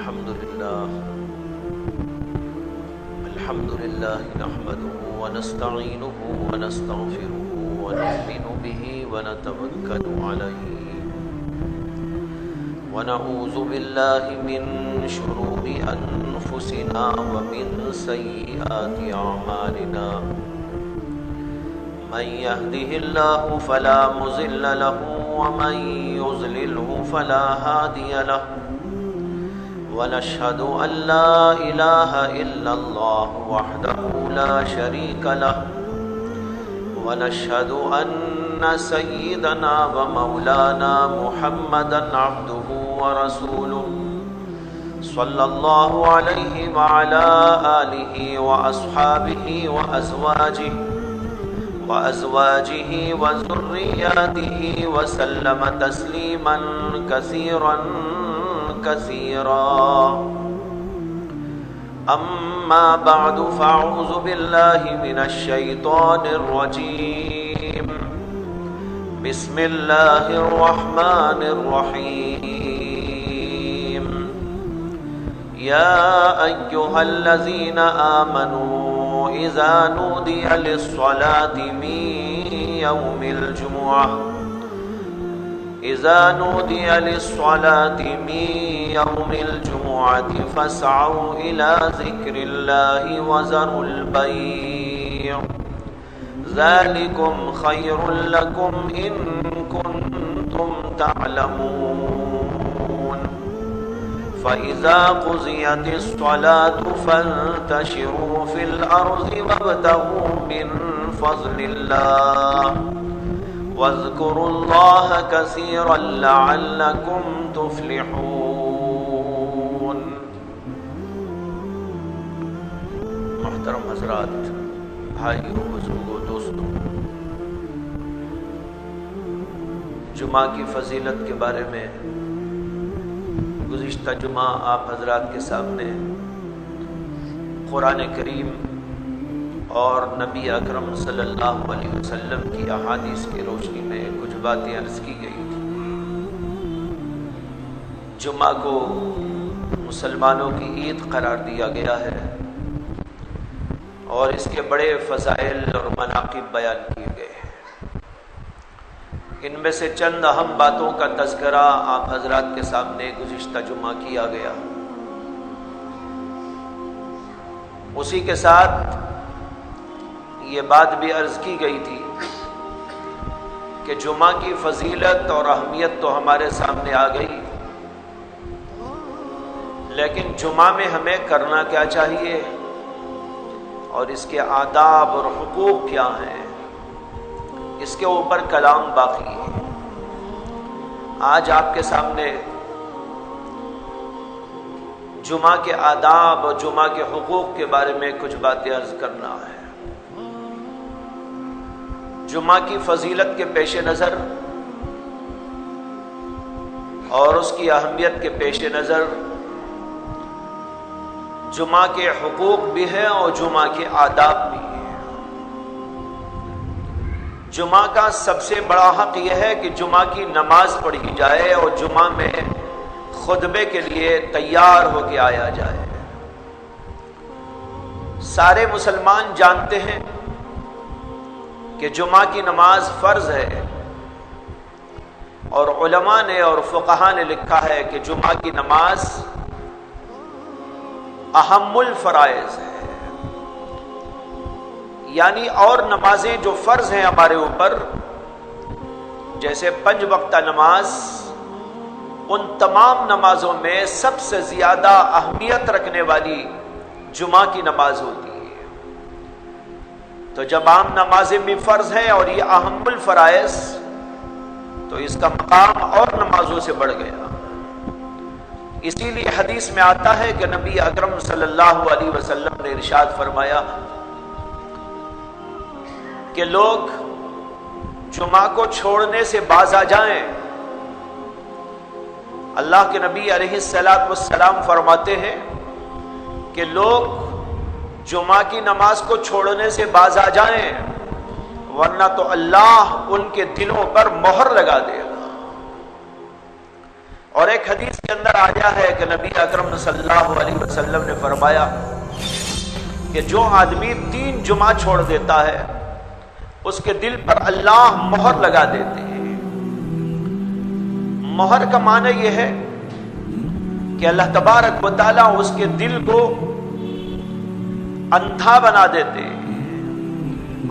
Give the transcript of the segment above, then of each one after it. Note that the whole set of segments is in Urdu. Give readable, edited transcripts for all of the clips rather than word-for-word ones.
الحمد لله نحمده ونستعينه ونستغفره ونؤمن به ونتوكل عليه ونعوذ بالله من شرور أنفسنا ومن سيئات أعمالنا من يهده الله فلا مضل له ومن يضلله فلا هادي له ونشهد أن لا إله إلا الله وحده لا شريك له ونشهد أن سيدنا ومولانا محمدا عبده ورسوله صلى الله عليه وعلى آله وأصحابه وأزواجه وذرياته وسلم تسليما كثيرا أما بعد فأعوذ بالله من الشيطان الرجيم بسم الله الرحمن الرحيم يا أيها الذين آمنوا إذا نودي للصلاة من يوم الجمعة فاسعوا إلى ذكر الله وذروا البيع ذلكم خير لكم إن كنتم تعلمون فإذا قضيت الصلاة فانتشروا في الأرض وابتغوا من فضل الله واذكروا الله كثيرا لعلكم تفلحون۔ محترم حضرات، بھائیو، بزرگوں، دوستوں، جمعہ کی فضیلت کے بارے میں گزشتہ جمعہ آپ حضرات کے سامنے قرآن کریم اور نبی اکرم صلی اللہ علیہ وسلم کی احادیث کی روشنی میں کچھ باتیں عرض کی گئی تھی۔ جمعہ کو مسلمانوں کی عید قرار دیا گیا ہے اور اس کے بڑے فضائل اور مناقب بیان کیے گئے ہیں۔ ان میں سے چند اہم باتوں کا تذکرہ آپ حضرات کے سامنے گزشتہ جمعہ کیا گیا۔ اسی کے ساتھ یہ بات بھی عرض کی گئی تھی کہ جمعہ کی فضیلت اور اہمیت تو ہمارے سامنے آ گئی، لیکن جمعہ میں ہمیں کرنا کیا چاہیے اور اس کے آداب اور حقوق کیا ہیں، اس کے اوپر کلام باقی ہے۔ آج آپ کے سامنے جمعہ کے آداب اور جمعہ کے حقوق کے بارے میں کچھ باتیں عرض کرنا ہے۔ جمعہ کی فضیلت کے پیش نظر اور اس کی اہمیت کے پیش نظر جمعہ کے حقوق بھی ہیں اور جمعہ کے آداب بھی ہیں۔ جمعہ کا سب سے بڑا حق یہ ہے کہ جمعہ کی نماز پڑھی جائے اور جمعہ میں خطبے کے لیے تیار ہو کے آیا جائے۔ سارے مسلمان جانتے ہیں کہ جمعہ کی نماز فرض ہے، اور علماء نے اور فقہاء نے لکھا ہے کہ جمعہ کی نماز اہم الفرائض ہے، یعنی اور نمازیں جو فرض ہیں ہمارے اوپر، جیسے 5 وقتہ نماز، ان تمام نمازوں میں سب سے زیادہ اہمیت رکھنے والی جمعہ کی نماز ہوتی ہے۔ تو جب عام نمازیں بھی فرض ہیں اور یہ اہم الفرائض، تو اس کا مقام اور نمازوں سے بڑھ گیا۔ اسی لیے حدیث میں آتا ہے کہ نبی اکرم صلی اللہ علیہ وسلم نے ارشاد فرمایا کہ لوگ جمعہ کو چھوڑنے سے باز آ جائیں۔ اللہ کے نبی علیہ السلام فرماتے ہیں کہ لوگ جمعہ کی نماز کو چھوڑنے سے باز آ جائیں، ورنہ تو اللہ ان کے دلوں پر مہر لگا دے گا۔ اور ایک حدیث کے اندر آیا ہے کہ نبی اکرم صلی اللہ علیہ وسلم نے فرمایا کہ جو آدمی 3 جمعہ چھوڑ دیتا ہے اس کے دل پر اللہ مہر لگا دیتے ہیں۔ مہر کا معنی یہ ہے کہ اللہ تبارک و تعالیٰ اس کے دل کو اندھا بنا دیتے ہیں۔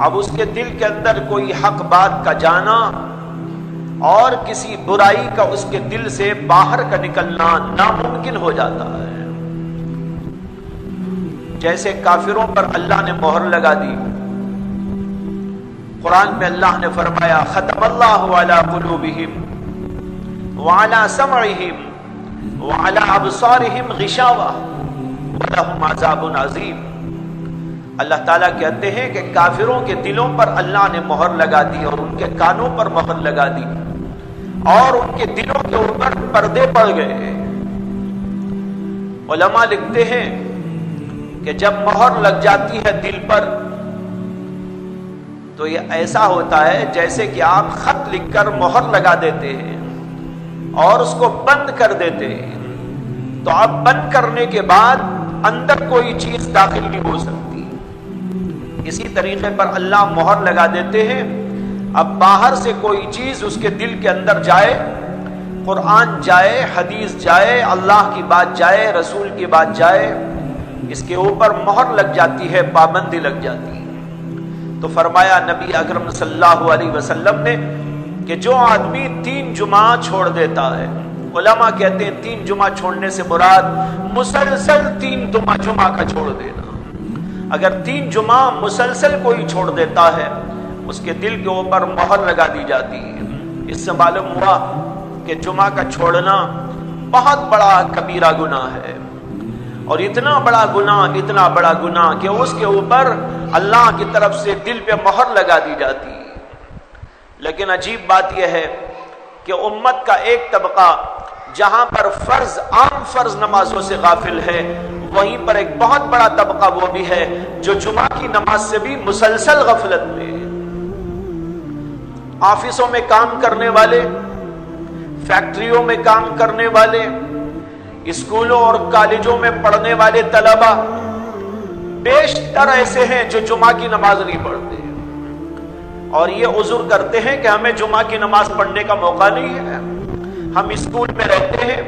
اب اس کے دل کے اندر کوئی حق بات کا جانا اور کسی برائی کا اس کے دل سے باہر کا نکلنا ناممکن ہو جاتا ہے۔ جیسے کافروں پر اللہ نے مہر لگا دی، قرآن میں اللہ نے فرمایا ختم اللہ علی قلوبہم وعلی سمعہم وعلی ابصارہم غشاوہ ولہم عذاب عظیم۔ اللہ تعالیٰ کہتے ہیں کہ کافروں کے دلوں پر اللہ نے مہر لگا دی اور ان کے کانوں پر مہر لگا دی اور ان کے دلوں کے اوپر پردے پڑ گئے۔ علماء لکھتے ہیں کہ جب مہر لگ جاتی ہے دل پر تو یہ ایسا ہوتا ہے جیسے کہ آپ خط لکھ کر مہر لگا دیتے ہیں اور اس کو بند کر دیتے ہیں، تو آپ بند کرنے کے بعد اندر کوئی چیز داخل نہیں ہو سکتی۔ اسی طریقے پر اللہ مہر لگا دیتے ہیں، اب باہر سے کوئی چیز اس کے دل کے اندر جائے، قرآن جائے، حدیث جائے، اللہ کی بات جائے، رسول کی بات جائے، اس کے اوپر مہر لگ جاتی ہے، پابندی لگ جاتی ہے۔ تو فرمایا نبی اکرم صلی اللہ علیہ وسلم نے کہ جو آدمی 3 جمعہ چھوڑ دیتا ہے، علماء کہتے ہیں 3 جمعہ چھوڑنے سے مراد مسلسل 3 جمعہ کا چھوڑ دینا۔ اگر 3 جمعہ مسلسل کوئی چھوڑ دیتا ہے اس کے دل کے اوپر مہر لگا دی جاتی ہے۔ اس سے معلوم ہوا کہ جمعہ کا چھوڑنا بہت بڑا کبیرہ گناہ ہے، اور اتنا بڑا گناہ کہ اس کے اوپر اللہ کی طرف سے دل پہ مہر لگا دی جاتی ہے۔ لیکن عجیب بات یہ ہے کہ امت کا ایک طبقہ جہاں پر عام فرض نمازوں سے غافل ہے، وہیں پر ایک بہت بڑا طبقہ وہ بھی ہے جو جمعہ کی نماز سے بھی مسلسل غفلت میں ہے۔ آفسوں میں کام کرنے والے، فیکٹریوں میں کام کرنے والے، اسکولوں اور کالجوں میں پڑھنے والے طلبہ بیشتر ایسے ہیں جو جمعہ کی نماز نہیں پڑھتے اور یہ عذر کرتے ہیں کہ ہمیں جمعہ کی نماز پڑھنے کا موقع نہیں ہے۔ ہم اسکول میں رہتے ہیں،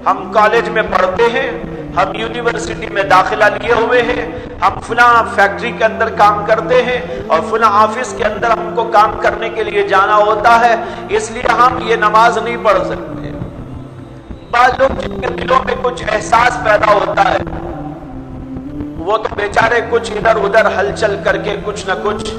ہم کالج میں پڑھتے ہیں، ہم یونیورسٹی میں داخلہ لیے ہوئے ہیں، ہم فلاں فیکٹری کے اندر کام کرتے ہیں اور فلاں آفس کے اندر ہم کو کام کرنے کے لیے جانا ہوتا ہے، اس لیے ہم یہ نماز نہیں پڑھ سکتے۔ بعض لوگ جن کے دلوں میں کچھ احساس پیدا ہوتا ہے وہ تو بیچارے کچھ ادھر ادھر ہلچل کر کے کچھ نہ کچھ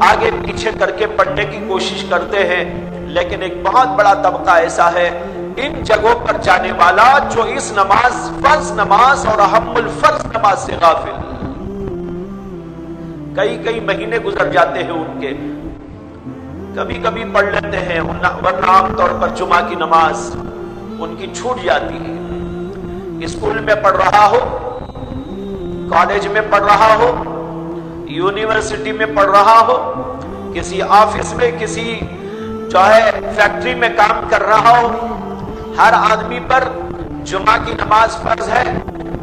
آگے پیچھے کر کے پڑھنے کی کوشش کرتے ہیں، لیکن ایک بہت بڑا طبقہ ایسا ہے ان جگہوں پر جانے والا جو اس نماز، فرض نماز اور اہم الفرض نماز سے غافل۔ کئی مہینے گزر جاتے ہیں ان کے، کبھی کبھی پڑھ لیتے ہیں ورنہ عام طور پر جمعہ کی نماز ان کی چھوٹ جاتی ہے۔ اسکول میں پڑھ رہا ہو، کالج میں پڑھ رہا ہو، یونیورسٹی میں پڑھ رہا ہو، کسی آفس میں، کسی جو ہے فیکٹری میں کام کر رہا ہو، ہر آدمی پر جمعہ کی نماز فرض ہے۔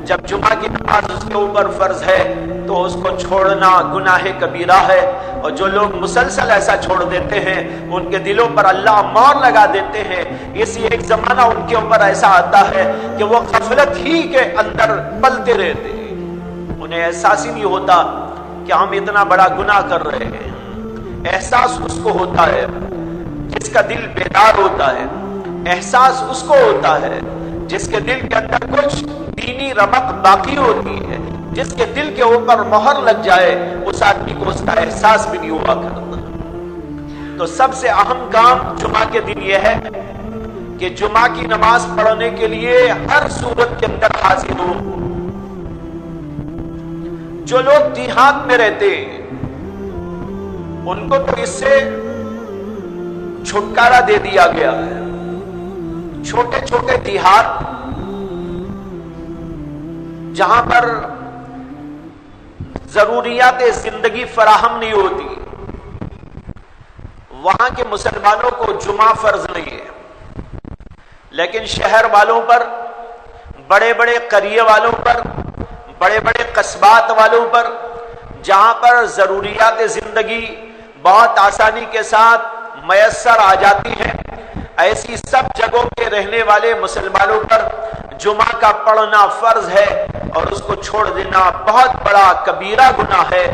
جب جمعہ کی نماز اس کے اوپر فرض ہے تو اس کو چھوڑنا گناہ کبیرہ ہے، اور جو لوگ مسلسل ایسا چھوڑ دیتے ہیں ان کے دلوں پر اللہ مہر لگا دیتے ہیں۔ اسی ایک زمانہ ان کے اوپر ایسا آتا ہے کہ وہ غفلت ہی کے اندر پلتے رہتے ہیں، انہیں احساس ہی نہیں ہوتا کہ ہم اتنا بڑا گناہ کر رہے ہیں۔ احساس اس کو ہوتا ہے جس کا دل بیدار ہوتا ہے، احساس اس کو ہوتا ہے جس کے دل کے اندر کچھ دینی رمق باقی ہوتی ہے، جس کے دل کے اوپر مہر لگ جائے اس آدمی کو اس کا احساس بھی نہیں ہوا کرتا۔ تو سب سے اہم کام جمعہ کے دن یہ ہے کہ جمعہ کی نماز پڑھنے کے لیے ہر صورت کے اندر حاضر ہو۔ جو لوگ دیہات میں رہتے ہیں ان کو تو اس سے چھٹکارا دے دیا گیا ہے۔ چھوٹے چھوٹے دیہات جہاں پر ضروریات زندگی فراہم نہیں ہوتی، وہاں کے مسلمانوں کو جمعہ فرض نہیں ہے، لیکن شہر والوں پر، بڑے بڑے قریے والوں پر، بڑے بڑے قصبات والوں پر، جہاں پر ضروریات زندگی بہت آسانی کے ساتھ میسر آ جاتی ہے، ایسی سب جگہوں کے رہنے والے مسلمانوں پر جمعہ کا پڑھنا فرض ہے، اور اس کو چھوڑ دینا بہت بڑا کبیرہ گناہ ہے،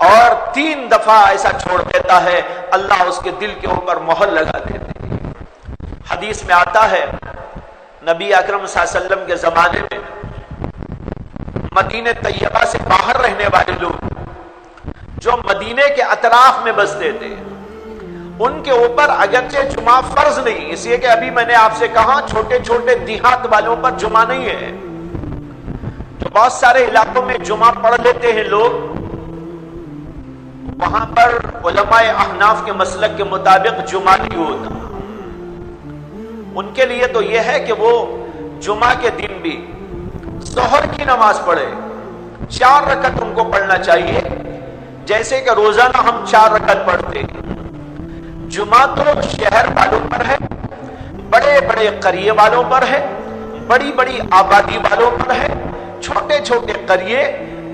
اور 3 دفعہ ایسا چھوڑ دیتا ہے اللہ اس کے دل کے اوپر مہر لگا دیتے ہیں۔ حدیث میں آتا ہے نبی اکرم صلی اللہ علیہ وسلم کے زمانے میں مدینہ طیبہ سے باہر رہنے والے لوگ جو مدینے کے اطراف میں بستے تھے، ان کے اوپر اگرچہ جمعہ فرض نہیں، اس لیے کہ ابھی میں نے آپ سے کہا چھوٹے چھوٹے دیہات والوں پر جمعہ نہیں ہے، جو بہت سارے علاقوں میں جمعہ پڑھ لیتے ہیں لوگ، وہاں پر علماء احناف کے مسلک کے مطابق جمعہ نہیں ہوتا۔ ان کے لیے تو یہ ہے کہ وہ جمعہ کے دن بھی ظہر کی نماز پڑھے، 4 رکعت ان کو پڑھنا چاہیے، جیسے کہ روزانہ ہم 4 رکعت پڑھتے ہیں۔ جمعہ تو شہر والوں پر ہے، بڑے بڑے قریے والوں پر ہے، بڑی بڑی آبادی والوں پر ہے، چھوٹے چھوٹے قریے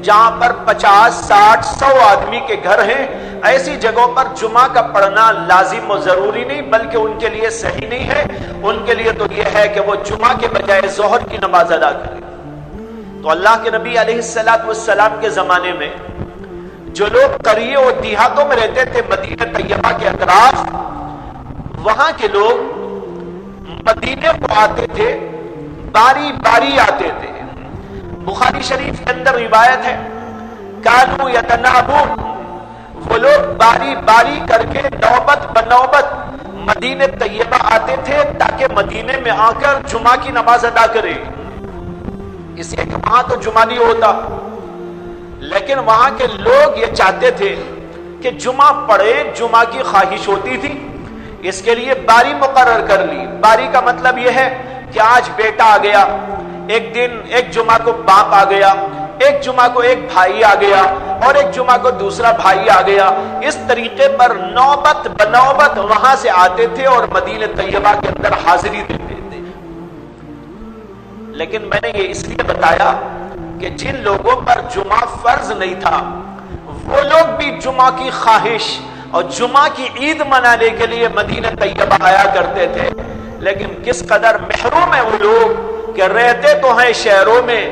جہاں پر 50 60 100 آدمی کے گھر ہیں، ایسی جگہوں پر جمعہ کا پڑھنا لازم و ضروری نہیں، بلکہ ان کے لیے صحیح نہیں ہے۔ ان کے لیے تو یہ ہے کہ وہ جمعہ کے بجائے ظہر کی نماز ادا کریں۔ تو اللہ کے نبی علیہ السلام کے زمانے میں جو لوگ قریے اور دیہاتوں میں رہتے تھے مدینہ طیبہ کے اطراف، وہاں کے لوگ مدینے کو آتے تھے، باری باری آتے تھے۔ بخاری شریف کے اندر روایت ہے کانو یتنابون، وہ لوگ باری باری کر کے نوبت بنوبت مدینہ طیبہ آتے تھے تاکہ مدینے میں آ کر جمعہ کی نماز ادا کرے، اس لیے کہ وہاں تو جمعہ نہیں ہوتا، لیکن وہاں کے لوگ یہ چاہتے تھے کہ جمعہ پڑھے، جمعہ کی خواہش ہوتی تھی، اس کے لیے باری مقرر کر لی۔ باری کا مطلب یہ ہے کہ آج بیٹا آ گیا، ایک دن ایک جمعہ کو باپ آ گیا، ایک جمعہ کو ایک بھائی آ گیا، اور ایک جمعہ کو دوسرا بھائی آ گیا، اس طریقے پر نوبت بنوبت وہاں سے آتے تھے اور مدینہ طیبہ کے اندر حاضری دیتے تھے۔ لیکن میں نے یہ اس لیے بتایا کہ جن لوگوں پر جمعہ فرض نہیں تھا وہ لوگ بھی جمعہ کی خواہش اور جمعہ کی عید منانے کے لیے مدینہ طیبہ آیا کرتے تھے، لیکن کس قدر محروم ہیں وہ لوگ کہ رہتے تو ہیں شہروں میں،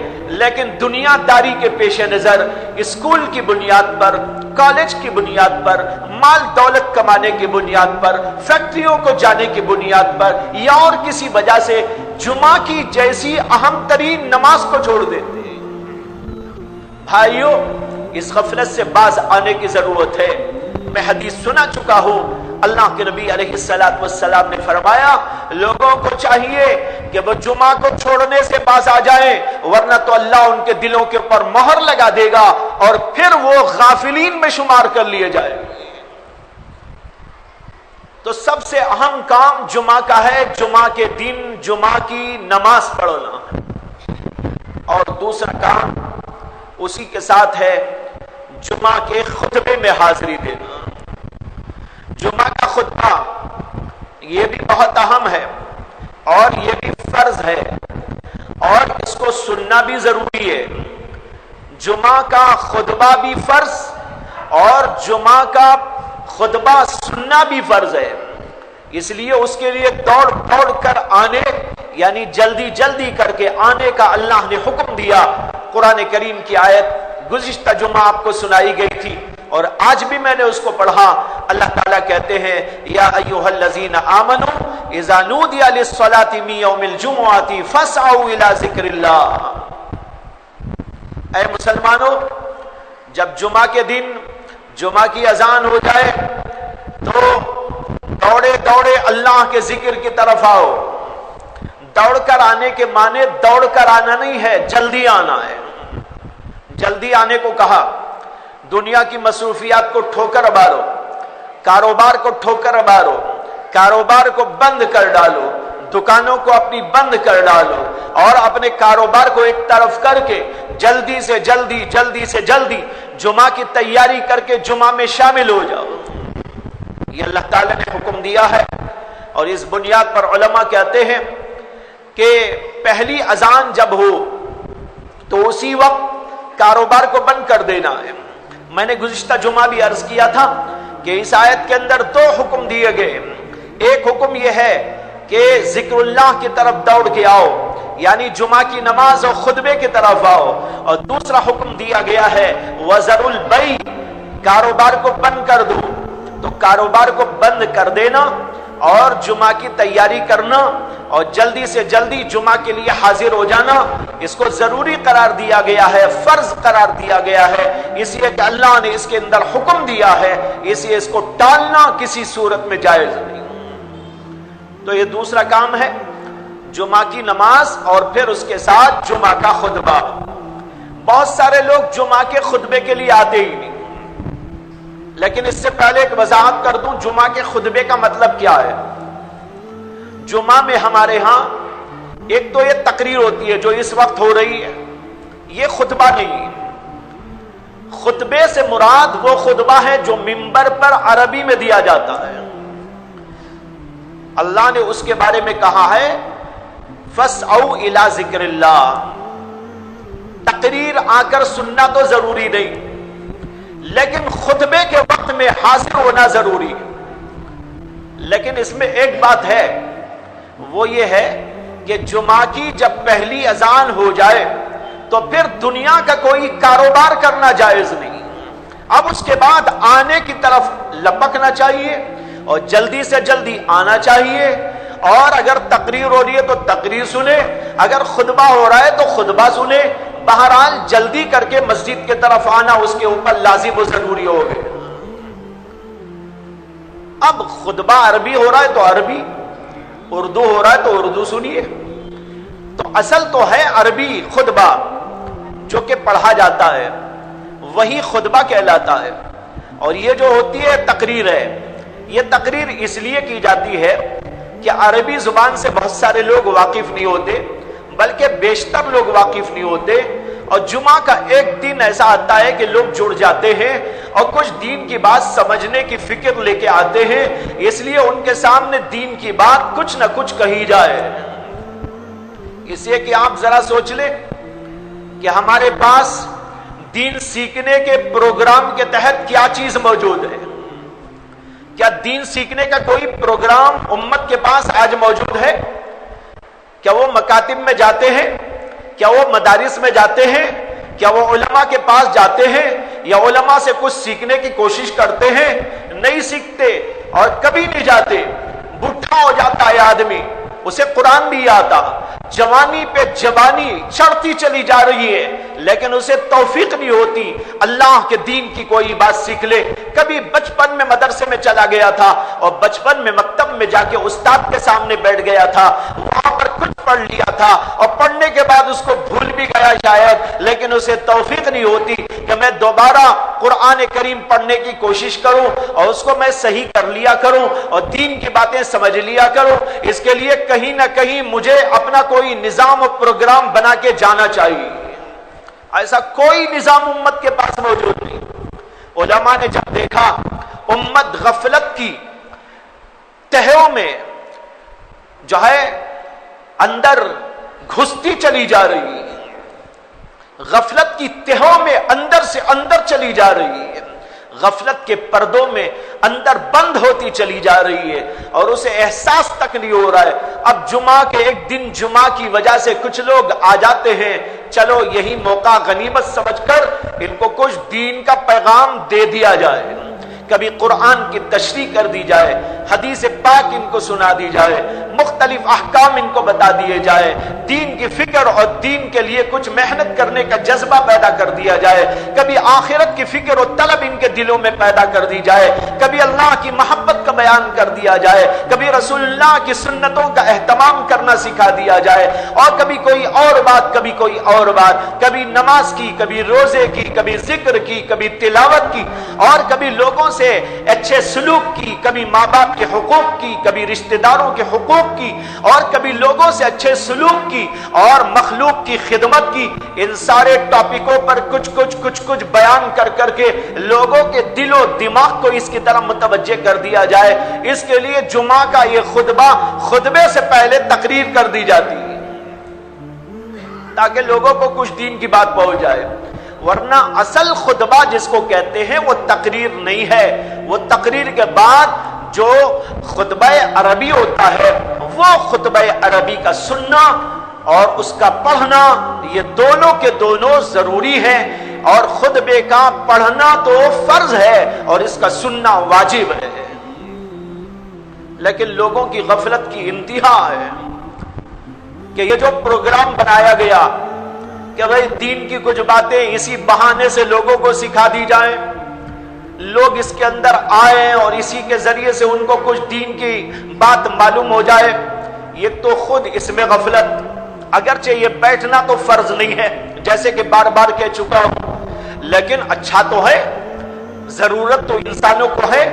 لیکن دنیا داری کے پیش نظر اسکول کی بنیاد پر، کالج کی بنیاد پر، مال دولت کمانے کی بنیاد پر، فیکٹریوں کو جانے کی بنیاد پر، یا اور کسی وجہ سے جمعہ کی جیسی اہم ترین نماز کو چھوڑ دیتے ہیں۔ بھائیوں، اس غفلت سے باز آنے کی ضرورت ہے۔ میں حدیث سنا چکا ہوں، اللہ کے نبی علیہ السلام نے فرمایا لوگوں کو چاہیے کہ وہ جمعہ کو چھوڑنے سے باز آ جائیں، ورنہ تو اللہ ان کے دلوں کے اوپر مہر لگا دے گا اور پھر وہ غافلین میں شمار کر لیے جائیں۔ تو سب سے اہم کام جمعہ کا ہے، جمعہ کے دن جمعہ کی نماز پڑھنا، اور دوسرا کام اسی کے ساتھ ہے جمعہ کے خطبے میں حاضری دینا۔ جمعہ کا خطبہ یہ بھی بہت اہم ہے اور یہ بھی فرض ہے، اور اس کو سننا بھی ضروری ہے۔ جمعہ کا خطبہ بھی فرض اور جمعہ کا خطبہ سننا بھی فرض ہے، اس لیے اس کے لیے دوڑ دوڑ کر آنے، یعنی جلدی جلدی کر کے آنے کا اللہ نے حکم دیا۔ قرآن کریم کی آیت گزشتہ جمعہ آپ کو سنائی گئی تھی اور آج بھی میں نے اس کو پڑھا۔ اللہ تعالیٰ کہتے ہیں یا ایھا الذین آمنوا اذا نودی للصلاۃ من یوم الجمعۃ فاسعوا الی ذکر اللہ۔ اے مسلمانوں، جب جمعہ کے دن جمعہ کی اذان ہو جائے تو دوڑے دوڑے اللہ کے ذکر کی طرف آؤ۔ دوڑ کر آنے کے معنی دوڑ کر آنا نہیں ہے، جلدی آنا ہے۔ جلدی آنے کو کہا، دنیا کی مصروفیات کو ٹھوکر مارو، کاروبار کو ٹھوکر مارو، کاروبار کو بند کر ڈالو، دکانوں کو اپنی بند کر ڈالو اور اپنے کاروبار کو ایک طرف کر کے جلدی سے جلدی جلدی سے جلدی جمعہ کی تیاری کر کے جمعہ میں شامل ہو جاؤ۔ یہ اللہ تعالیٰ نے حکم دیا ہے، اور اس بنیاد پر علماء کہتے ہیں کہ پہلی اذان جب ہو تو اسی وقت کاروبار کو بند کر دینا ہے۔ میں نے گزشتہ جمعہ بھی عرض کیا تھا کہ اس آیت کے اندر دو حکم دیے گئے۔ ایک حکم یہ ہے کہ ذکر اللہ کی طرف دوڑ کے آؤ، یعنی جمعہ کی نماز اور خطبے کی طرف آؤ، اور دوسرا حکم دیا گیا ہے وَذَرُوا الْبَيْعَ، کاروبار کو بند کر دو۔ تو کاروبار کو بند کر دینا اور جمعہ کی تیاری کرنا اور جلدی سے جلدی جمعہ کے لیے حاضر ہو جانا، اس کو ضروری قرار دیا گیا ہے، فرض قرار دیا گیا ہے، اس لیے کہ اللہ نے اس کے اندر حکم دیا ہے، اس لیے اس کو ٹالنا کسی صورت میں جائز نہیں۔ تو یہ دوسرا کام ہے جمعہ کی نماز اور پھر اس کے ساتھ جمعہ کا خطبہ۔ بہت سارے لوگ جمعہ کے خطبے کے لیے آتے ہی نہیں، لیکن اس سے پہلے ایک وضاحت کر دوں جمعہ کے خطبے کا مطلب کیا ہے۔ جمعہ میں ہمارے ہاں ایک تو یہ تقریر ہوتی ہے جو اس وقت ہو رہی ہے، یہ خطبہ نہیں ہے۔ خطبے سے مراد وہ خطبہ ہے جو منبر پر عربی میں دیا جاتا ہے۔ اللہ نے اس کے بارے میں کہا ہے فَاسْعَوْا إِلَىٰ ذِكْرِ اللَّهِ، تقریر آ کر سننا تو ضروری نہیں، لیکن خطبے کے وقت میں حاضر ہونا ضروری ہے۔ لیکن اس میں ایک بات ہے، وہ یہ ہے کہ جمعہ کی جب پہلی اذان ہو جائے تو پھر دنیا کا کوئی کاروبار کرنا جائز نہیں۔ اب اس کے بعد آنے کی طرف لپکنا چاہیے اور جلدی سے جلدی آنا چاہیے، اور اگر تقریر ہو رہی ہے تو تقریر سنے، اگر خطبہ ہو رہا ہے تو خطبہ سنے۔ بہرحال جلدی کر کے مسجد کے طرف آنا اس کے اوپر لازم و ضروری ہو گئے۔ اب خطبہ عربی ہو رہا ہے تو عربی، اردو ہو رہا ہے تو اردو سنیے۔ تو اصل تو ہے عربی خطبہ جو کہ پڑھا جاتا ہے، وہی خطبہ کہلاتا ہے، اور یہ جو ہوتی ہے تقریر ہے، یہ تقریر اس لیے کی جاتی ہے کہ عربی زبان سے بہت سارے لوگ واقف نہیں ہوتے، بلکہ بیشتر لوگ واقف نہیں ہوتے، اور جمعہ کا ایک دن ایسا آتا ہے کہ لوگ جڑ جاتے ہیں اور کچھ دین کی بات سمجھنے کی فکر لے کے آتے ہیں، اس لیے ان کے سامنے دین کی بات کچھ نہ کچھ کہی جائے۔ اس لیے کہ آپ ذرا سوچ لیں کہ ہمارے پاس دین سیکھنے کے پروگرام کے تحت کیا چیز موجود ہے۔ کیا دین سیکھنے کا کوئی پروگرام امت کے پاس آج موجود ہے؟ کیا وہ مکاتب میں جاتے ہیں؟ کیا وہ مدارس میں جاتے ہیں؟ کیا وہ علماء کے پاس جاتے ہیں یا علماء سے کچھ سیکھنے کی کوشش کرتے ہیں؟ نہیں سیکھتے اور کبھی نہیں جاتے۔ بوڑھا ہو جاتا ہے آدمی، اسے قرآن بھی آتا، جوانی پہ جوانی چڑھتی چلی جا رہی ہے، لیکن اسے توفیق نہیں ہوتی اللہ کے دین کی کوئی بات سیکھ لے۔ کبھی بچپن میں مدرسے میں چلا گیا تھا اور بچپن میں مکتب میں جا کے استاد کے سامنے بیٹھ گیا تھا، وہاں پر کچھ پڑھ لیا تھا اور پڑھنے کے بعد اس کو بھول بھی گیا شاید، لیکن اسے توفیق نہیں ہوتی کہ میں دوبارہ قرآن کریم پڑھنے کی کوشش کروں اور اس کو میں صحیح کر لیا کروں اور دین کی باتیں سمجھ لیا کروں۔ اس کے لیے کہیں نہ کہیں مجھے اپنا کوئی نظام و پروگرام بنا کے جانا چاہیے۔ ایسا کوئی نظام امت کے پاس موجود نہیں۔ علماء نے جب دیکھا امت غفلت کی تہوں میں جو ہے اندر گھستی چلی جا رہی ہے، غفلت کی تہوں میں اندر سے اندر چلی جا رہی ہے، غفلت کے پردوں میں اندر بند ہوتی چلی جا رہی ہے اور اسے احساس تک نہیں ہو رہا ہے۔ اب جمعہ کے ایک دن جمعہ کی وجہ سے کچھ لوگ آ جاتے ہیں، چلو یہی موقع غنیمت سمجھ کر ان کو کچھ دین کا پیغام دے دیا جائے، کبھی قرآن کی تشریح کر دی جائے، حدیث پاک ان کو سنا دی جائے، مختلف احکام ان کو بتا دیے جائے، دین کی فکر اور دین کے لیے کچھ محنت کرنے کا جذبہ پیدا کر دیا جائے، کبھی آخرت کی فکر و طلب ان کے دلوں میں پیدا کر دی جائے، کبھی اللہ کی محبت کا بیان کر دیا جائے، کبھی رسول اللہ کی سنتوں کا اہتمام کرنا سکھا دیا جائے، اور کبھی کوئی اور بات، کبھی کوئی اور بات، کبھی نماز کی، کبھی روزے کی، کبھی ذکر کی، کبھی تلاوت کی، اور کبھی لوگوں سے اچھے سلوک کی، کبھی ماں باپ کے حقوق کی، کبھی رشتہ داروں کے حقوق کی، اور کبھی لوگوں سے اچھے سلوک کی اور مخلوق کی خدمت کی۔ ان سارے ٹاپکوں پر کچھ بیان کر کر کے لوگوں کے دل و دماغ کو اس کی طرف متوجہ کر دیا جائے۔ اس کے لیے جمعہ کا یہ خطبہ، خطبے سے پہلے تقریر کر دی جاتی ہے۔ تاکہ لوگوں کو کچھ دین کی بات پہنچ جائے، ورنہ اصل خطبہ جس کو کہتے ہیں وہ تقریر نہیں ہے، وہ تقریر کے بعد جو خطبہ عربی ہوتا ہے وہ خطبہ عربی کا سننا اور اس کا پڑھنا، یہ دونوں کے دونوں ضروری ہیں، اور خطبے کا پڑھنا تو فرض ہے اور اس کا سننا واجب ہے۔ لیکن لوگوں کی غفلت کی انتہا ہے کہ یہ جو پروگرام بنایا گیا کہ بھئی دین کی کچھ باتیں اسی بہانے سے لوگوں کو سکھا دی جائیں، لوگ اس کے اندر آئیں اور اسی کے ذریعے سے ان کو کچھ دین کی بات معلوم ہو جائے، یہ تو خود اس میں غفلت، اگرچہ یہ بیٹھنا تو فرض نہیں ہے جیسے کہ بار بار کہہ چکا ہوں، لیکن اچھا تو ہے، ضرورت تو انسانوں کو ہے،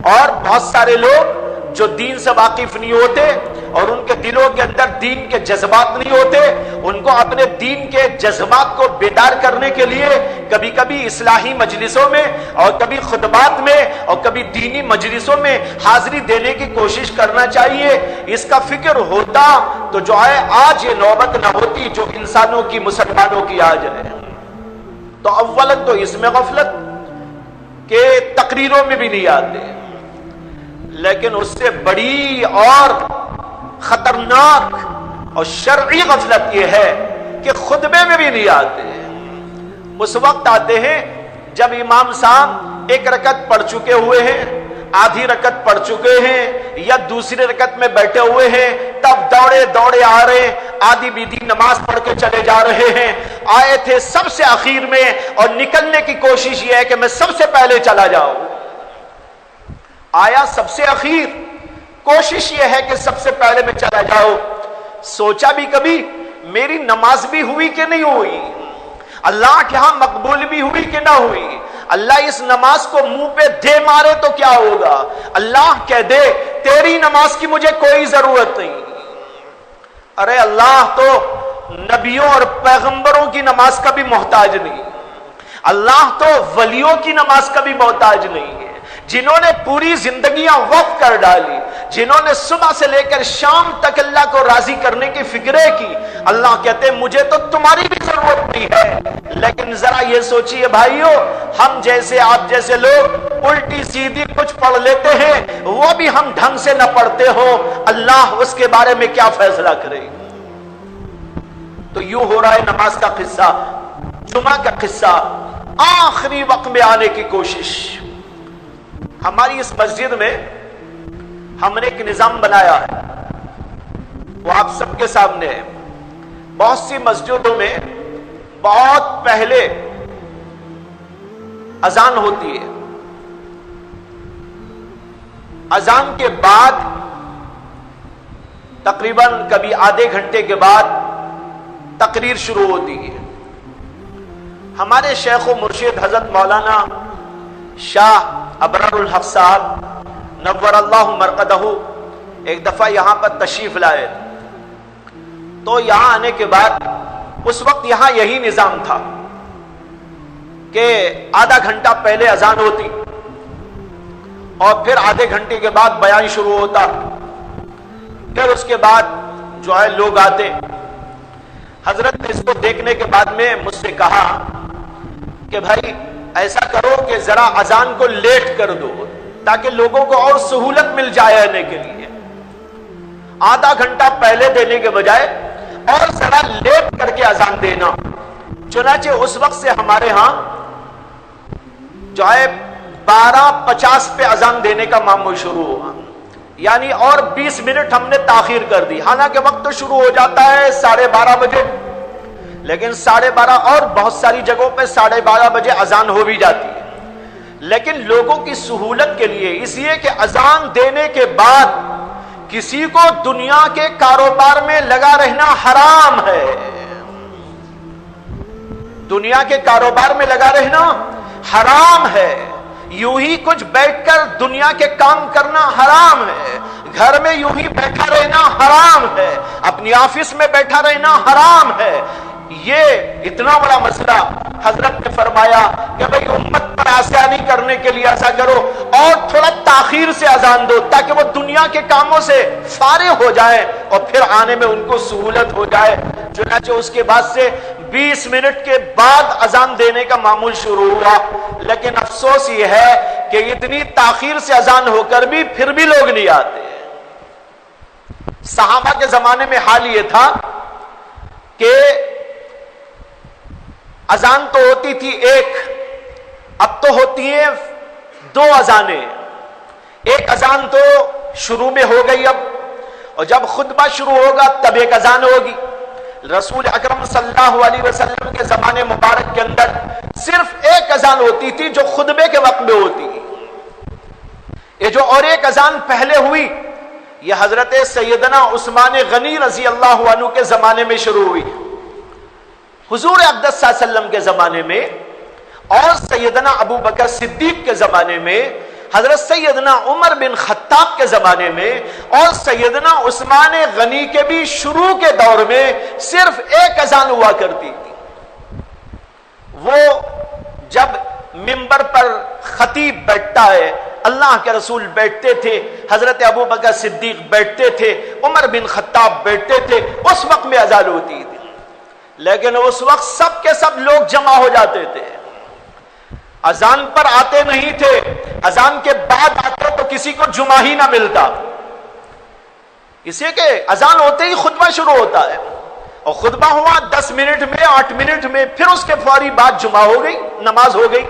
اور بہت سارے لوگ جو دین سے واقف نہیں ہوتے اور ان کے دلوں کے اندر دین کے جذبات نہیں ہوتے، ان کو اپنے دین کے جذبات کو بیدار کرنے کے لیے کبھی کبھی اصلاحی مجلسوں میں اور کبھی خطبات میں اور کبھی دینی مجلسوں میں حاضری دینے کی کوشش کرنا چاہیے۔ اس کا فکر ہوتا تو جو ہے آج یہ نوبت نہ ہوتی جو انسانوں کی، مسلمانوں کی آج ہے۔ تو اولاً تو اس میں غفلت کہ تقریروں میں بھی نہیں آتے، لیکن اس سے بڑی اور خطرناک اور شرعی غفلت یہ ہے کہ خطبے میں بھی نہیں آتے۔ اس وقت آتے ہیں جب امام صاحب ایک رکعت پڑھ چکے ہوئے ہیں، آدھی رکعت پڑھ چکے ہیں یا دوسری رکعت میں بیٹھے ہوئے ہیں، تب دوڑے دوڑے آ رہے ہیں، آدھی بیدی نماز پڑھ کے چلے جا رہے ہیں، آئے تھے سب سے آخر میں اور نکلنے کی کوشش یہ ہے کہ میں سب سے پہلے چلا جاؤں، آیا سب سے اخیر، کوشش یہ ہے کہ سب سے پہلے میں چلا جاؤ، سوچا بھی کبھی میری نماز بھی ہوئی کہ نہیں ہوئی، اللہ کے ہاں مقبول بھی ہوئی کہ نہ ہوئی، اللہ اس نماز کو منہ پہ دے مارے تو کیا ہوگا، اللہ کہہ دے تیری نماز کی مجھے کوئی ضرورت نہیں۔ ارے اللہ تو نبیوں اور پیغمبروں کی نماز کا بھی محتاج نہیں، اللہ تو ولیوں کی نماز کا بھی محتاج نہیں ہے، جنہوں نے پوری زندگیاں وقف کر ڈالی، جنہوں نے صبح سے لے کر شام تک اللہ کو راضی کرنے کی فکریں کی، اللہ کہتے ہیں مجھے تو تمہاری بھی ضرورت نہیں ہے۔ لیکن ذرا یہ سوچئے بھائیو، ہم جیسے آپ جیسے لوگ الٹی سیدھی کچھ پڑھ لیتے ہیں، وہ بھی ہم ڈھنگ سے نہ پڑھتے ہو، اللہ اس کے بارے میں کیا فیصلہ کرے۔ تو یوں ہو رہا ہے نماز کا قصہ، جمعہ کا قصہ، آخری وقت میں آنے کی کوشش۔ ہماری اس مسجد میں ہم نے ایک نظام بنایا ہے، وہ آپ سب کے سامنے ہے۔ بہت سی مسجدوں میں بہت پہلے اذان ہوتی ہے، اذان کے بعد تقریباً کبھی آدھے گھنٹے کے بعد تقریر شروع ہوتی ہے۔ ہمارے شیخ و مرشد حضرت مولانا شاہ ابرار الحق صاحب نور اللہ مرقدہ ایک دفعہ یہاں پر تشریف لائے، تو یہاں آنے کے بعد اس وقت یہاں یہی نظام تھا کہ آدھا گھنٹہ پہلے اذان ہوتی اور پھر آدھے گھنٹے کے بعد بیان شروع ہوتا، پھر اس کے بعد جو ہے لوگ آتے۔ حضرت نے اس کو دیکھنے کے بعد میں مجھ سے کہا کہ بھائی ایسا کرو کہ ذرا اذان کو لیٹ کر دو تاکہ لوگوں کو اور سہولت مل جائے آنے کے لیے، آدھا گھنٹہ پہلے دینے کے بجائے اور ذرا لیٹ کر کے اذان دینا۔ چنانچہ اس وقت سے ہمارے ہاں جو ہے 12:50 پہ اذان دینے کا معمول شروع ہوا، یعنی اور 20 منٹ ہم نے تاخیر کر دی، حالانکہ وقت تو شروع ہو جاتا ہے 12:30 بجے، لیکن 12:30 اور بہت ساری جگہوں پہ 12:30 بجے اذان ہو بھی جاتی ہے، لیکن لوگوں کی سہولت کے لیے، اس لیے کہ اذان دینے کے بعد کسی کو دنیا کے کاروبار میں لگا رہنا حرام ہے، دنیا کے کاروبار میں لگا رہنا حرام ہے، یوں ہی کچھ بیٹھ کر دنیا کے کام کرنا حرام ہے، گھر میں یوں ہی بیٹھا رہنا حرام ہے، اپنی آفس میں بیٹھا رہنا حرام ہے، یہ اتنا بڑا مسئلہ حضرت نے فرمایا کہ بھئی امت پر آسانی کرنے کے لیے ایسا کرو اور تھوڑا تاخیر سے اذان دو تاکہ وہ دنیا کے کاموں سے فارغ ہو جائے اور پھر آنے میں ان کو سہولت ہو جائے۔ چنانچہ اس کے بعد سے 20 منٹ کے بعد اذان دینے کا معمول شروع ہوا، لیکن افسوس یہ ہے کہ اتنی تاخیر سے اذان ہو کر بھی پھر بھی لوگ نہیں آتے۔ صحابہ کے زمانے میں حال یہ تھا کہ اذان تو ہوتی تھی ایک، اب تو ہوتی ہیں 2 اذانیں۔ ایک اذان تو شروع میں ہو گئی اب، اور جب خطبہ شروع ہوگا تب ایک اذان ہوگی۔ رسول اکرم صلی اللہ علیہ وسلم کے زمانے مبارک کے اندر صرف ایک اذان ہوتی تھی جو خطبے کے وقت میں ہوتی۔ یہ جو اور ایک اذان پہلے ہوئی یہ حضرت سیدنا عثمان غنی رضی اللہ عنہ کے زمانے میں شروع ہوئی۔ حضور اقدس صلی اللہ علیہ وسلم کے زمانے میں اور سیدنا ابو بکر صدیق کے زمانے میں، حضرت سیدنا عمر بن خطاب کے زمانے میں اور سیدنا عثمان غنی کے بھی شروع کے دور میں صرف ایک اذان ہوا کرتی تھی۔ وہ جب منبر پر خطیب بیٹھتا ہے، اللہ کے رسول بیٹھتے تھے، حضرت ابو بکر صدیق بیٹھتے تھے، عمر بن خطاب بیٹھتے تھے، اس وقت میں اذان ہوتی تھی، لیکن اس وقت سب کے سب لوگ جمع ہو جاتے تھے، اذان پر آتے نہیں تھے۔ اذان کے بعد آتے تو کسی کو جمعہ ہی نہ ملتا، اسے کہ اذان ہوتے ہی خطبہ شروع ہوتا ہے، اور خطبہ ہوا 10 منٹ میں 8 منٹ میں، پھر اس کے فوری بعد جمعہ ہو گئی، نماز ہو گئی۔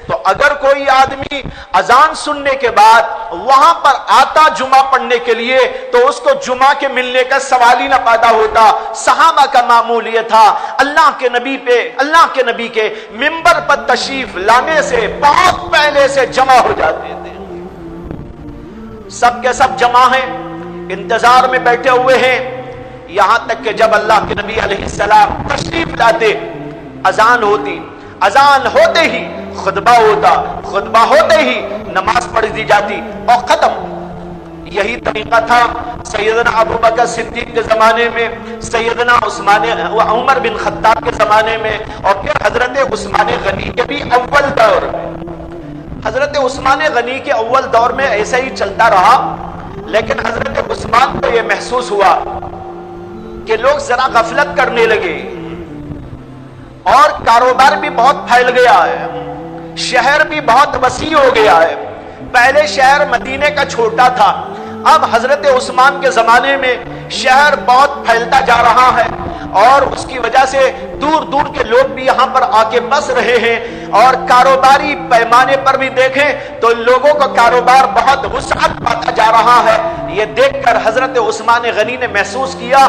تو اگر کوئی آدمی اذان سننے کے بعد وہاں پر آتا جمعہ پڑھنے کے لیے تو اس کو جمعہ کے ملنے کا سوال ہی نہ پیدا ہوتا۔ صحابہ کا معمول یہ تھا، اللہ کے نبی کے منبر پر تشریف لانے سے بہت پہلے سے جمع ہو جاتے تھے، سب کے سب جمع ہیں، انتظار میں بیٹھے ہوئے ہیں، یہاں تک کہ جب اللہ کے نبی علیہ السلام تشریف لاتے اذان ہوتی، اذان ہوتے ہی خطبہ ہوتا، خطبہ ہوتے ہی نماز پڑھ دی جاتی اور ختم۔ یہی طریقہ تھا سیدنا ابو بکر صدیق کے زمانے میں، سیدنا عمر بن خطاب کے زمانے میں، اور پھر حضرت عثمان غنی کے بھی اول دور میں۔ حضرت عثمان غنی کے اول دور میں ایسا ہی چلتا رہا، لیکن حضرت عثمان کو یہ محسوس ہوا کہ لوگ ذرا غفلت کرنے لگے اور کاروبار بھی بہت پھیل گیا ہے، شہر بھی بہت وسیع ہو گیا ہے۔ پہلے شہر مدینے کا چھوٹا تھا، اب حضرت عثمان کے زمانے میں شہر بہت پھیلتا جا رہا ہے، اور اس کی وجہ سے دور دور کے لوگ بھی یہاں پر آ کے بس رہے ہیں، اور کاروباری پیمانے پر بھی دیکھیں تو لوگوں کا کاروبار بہت وسعت پاتا جا رہا ہے۔ یہ دیکھ کر حضرت عثمان غنی نے محسوس کیا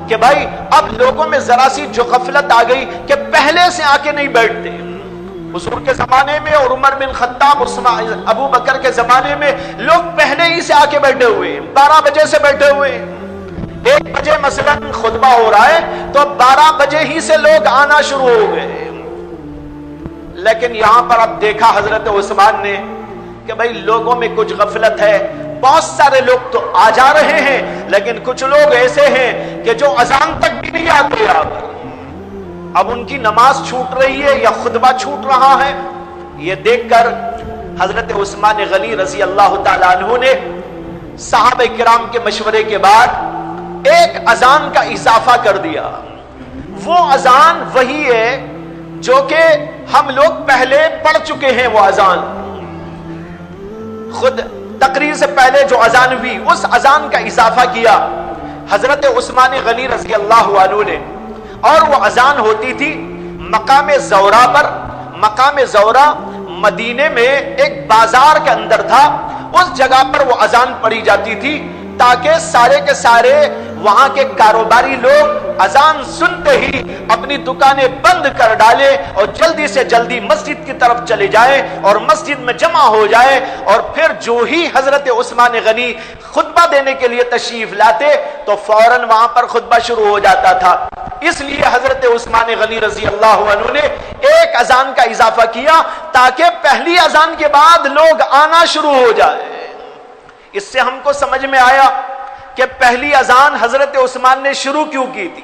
کہ بھائی اب لوگوں میں ذرا سی جو غفلت آ گئی کہ پہلے سے آ کے نہیں بیٹھتے۔ حضور کے زمانے میں اور عمر بن خطاب ابو بکر کے زمانے میں لوگ پہلے ہی سے آ کے بیٹھے ہوئے، 12 بجے سے بیٹھے ہوئے، 1 بجے مثلا خطبہ ہو رہا ہے تو 12 بجے ہی سے لوگ آنا شروع ہو گئے۔ لیکن یہاں پر اب دیکھا حضرت عثمان نے کہ بھائی لوگوں میں کچھ غفلت ہے، بہت سارے لوگ تو آ جا رہے ہیں لیکن کچھ لوگ ایسے ہیں کہ جو اذان تک بھی نہیں آتے یہاں پر، اب ان کی نماز چھوٹ رہی ہے یا خطبہ چھوٹ رہا ہے۔ یہ دیکھ کر حضرت عثمان غنی رضی اللہ تعالیٰ عنہ نے صحابہ کرام کے مشورے کے بعد ایک اذان کا اضافہ کر دیا۔ وہ اذان وہی ہے جو کہ ہم لوگ پہلے پڑھ چکے ہیں، وہ اذان خود تقریر سے پہلے جو اذان ہوئی اس اذان کا اضافہ کیا حضرت عثمان غنی رضی اللہ عنہ نے، اور وہ اذان ہوتی تھی مقام زورا پر۔ مقام زورا مدینے میں ایک بازار کے اندر تھا، اس جگہ پر وہ اذان پڑھی جاتی تھی تاکہ سارے کے سارے وہاں کے کاروباری لوگ اذان سنتے ہی اپنی دکانیں بند کر ڈالے اور جلدی سے جلدی مسجد کی طرف چلے جائیں اور مسجد میں جمع ہو جائے، اور پھر جو ہی حضرت عثمان غنی خطبہ دینے کے لیے تشریف لاتے تو فوراً وہاں پر خطبہ شروع ہو جاتا تھا۔ اس لیے حضرت عثمان غنی رضی اللہ عنہ نے ایک اذان کا اضافہ کیا تاکہ پہلی اذان کے بعد لوگ آنا شروع ہو جائے۔ اس سے ہم کو سمجھ میں آیا کہ پہلی اذان حضرت عثمان نے شروع کیوں کی تھی،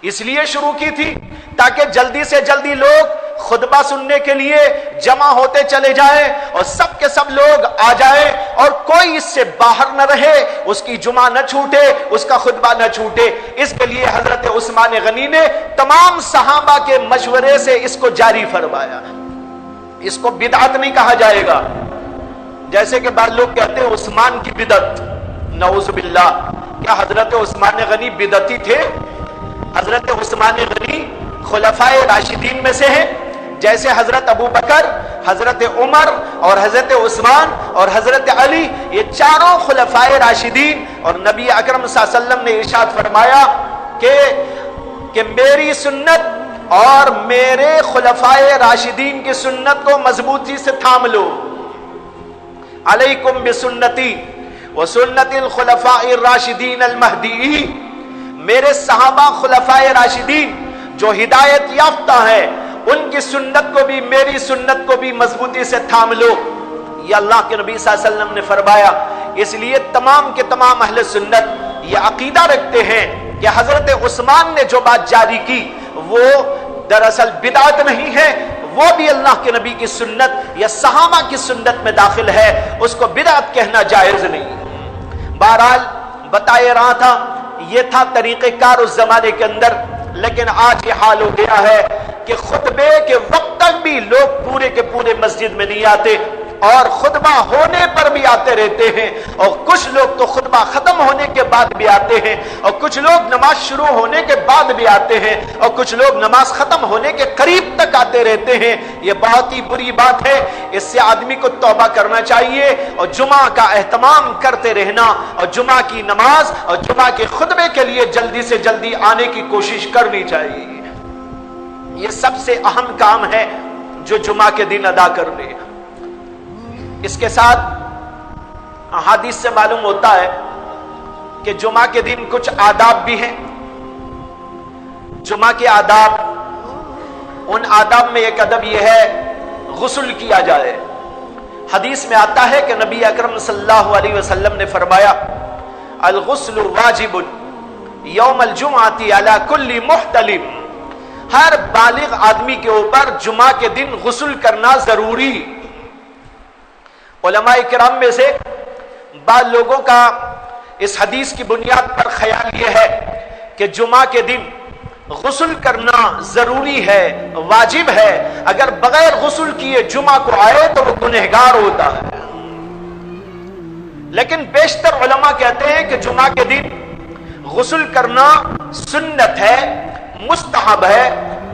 اس لیے شروع کی تھی تاکہ جلدی سے جلدی لوگ خطبہ سننے کے لیے جمع ہوتے چلے جائیں اور سب کے سب لوگ آ جائیں اور کوئی اس سے باہر نہ رہے، اس کی جمعہ نہ چھوٹے، اس کا خطبہ نہ چھوٹے۔ اس کے لیے حضرت عثمان غنی نے تمام صحابہ کے مشورے سے اس کو جاری فرمایا۔ اس کو بدعت نہیں کہا جائے گا، جیسے کہ بعض لوگ کہتے ہیں عثمان کی بدعت، نعوذ باللہ۔ کیا حضرت عثمان غنی بدعتی تھے؟ حضرت عثمان غنی خلفائے راشدین میں سے ہیں، جیسے حضرت ابو بکر، حضرت عمر اور حضرت عثمان اور حضرت علی، یہ چاروں خلفائے راشدین، اور نبی اکرم صلی اللہ علیہ وسلم نے ارشاد فرمایا کہ میری سنت اور میرے خلفائے راشدین کی سنت کو مضبوطی سے تھام لو۔ علیکم بسنتی وسنت الخلفاء الراشدین المہدیین، میرے صحابہ خلفائے راشدین جو ہدایت یافتہ ہیں، ان کی سنت کو بھی، میری سنت کو بھی مضبوطی سے تھام لو۔ یہ اللہ کے نبی صلی اللہ علیہ وسلم نے فرمایا۔ اس لیے تمام کے تمام اہل سنت یہ عقیدہ رکھتے ہیں کہ حضرت عثمان نے جو بات جاری کی وہ دراصل بدعت نہیں ہے، وہ بھی اللہ کے نبی کی سنت یا صحابہ کی سنت میں داخل ہے، اس کو بدعت کہنا جائز نہیں۔ بہرحال بتائے رہا تھا، یہ تھا طریقہ کار اس زمانے کے اندر، لیکن آج یہ حال ہو گیا ہے کہ خطبے کے وقت تک بھی لوگ پورے کے پورے مسجد میں نہیں آتے، اور خطبہ ہونے پر بھی آتے رہتے ہیں، اور کچھ لوگ تو خطبہ ختم ہونے کے بعد بھی آتے ہیں، اور کچھ لوگ نماز شروع ہونے کے بعد بھی آتے ہیں، اور کچھ لوگ نماز ختم ہونے کے قریب تک آتے رہتے ہیں۔ یہ بہت ہی بری بات ہے، اس سے آدمی کو توبہ کرنا چاہیے اور جمعہ کا اہتمام کرتے رہنا، اور جمعہ کی نماز اور جمعہ کے خطبے کے لیے جلدی سے جلدی آنے کی کوشش کرنی چاہیے۔ یہ سب سے اہم کام ہے جو جمعہ کے دن ادا کر لے۔ اس کے ساتھ احادیث سے معلوم ہوتا ہے کہ جمعہ کے دن کچھ آداب بھی ہیں۔ جمعہ کے آداب، ان آداب میں ایک ادب یہ ہے غسل کیا جائے۔ حدیث میں آتا ہے کہ نبی اکرم صلی اللہ علیہ وسلم نے فرمایا الغسل واجب یوم الجمعۃ علی کل محتلم، ہر بالغ آدمی کے اوپر جمعہ کے دن غسل کرنا ضروری۔ علماء کرام میں سے بعض لوگوں کا اس حدیث کی بنیاد پر خیال یہ ہے کہ جمعہ کے دن غسل کرنا ضروری ہے، واجب ہے، اگر بغیر غسل کیے جمعہ کو آئے تو وہ گنہگار ہوتا ہے۔ لیکن بیشتر علماء کہتے ہیں کہ جمعہ کے دن غسل کرنا سنت ہے، مستحب ہے،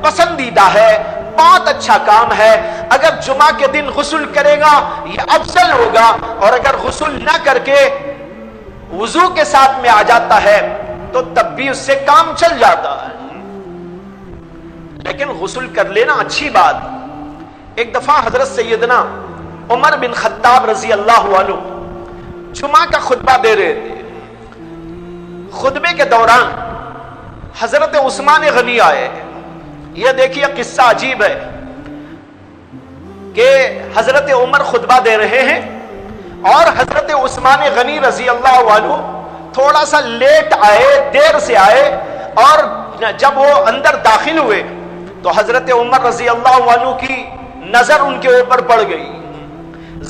پسندیدہ ہے، بہت اچھا کام ہے۔ اگر جمعہ کے دن غسل کرے گا یہ افضل ہوگا، اور اگر غسل نہ کر کے وضو کے ساتھ میں آ جاتا ہے تو تب بھی اس سے کام چل جاتا ہے۔ لیکن غسل کر لینا اچھی بات۔ ایک دفعہ حضرت سیدنا عمر بن خطاب رضی اللہ عنہ جمعہ کا خطبہ دے رہے تھے۔ خطبے کے دوران حضرت عثمان غنی آئے۔ یہ دیکھیے قصہ عجیب ہے کہ حضرت عمر خطبہ دے رہے ہیں اور حضرت عثمان غنی رضی اللہ عنہ تھوڑا سا لیٹ آئے، دیر سے آئے، اور جب وہ اندر داخل ہوئے تو حضرت عمر رضی اللہ عنہ کی نظر ان کے اوپر پڑ گئی۔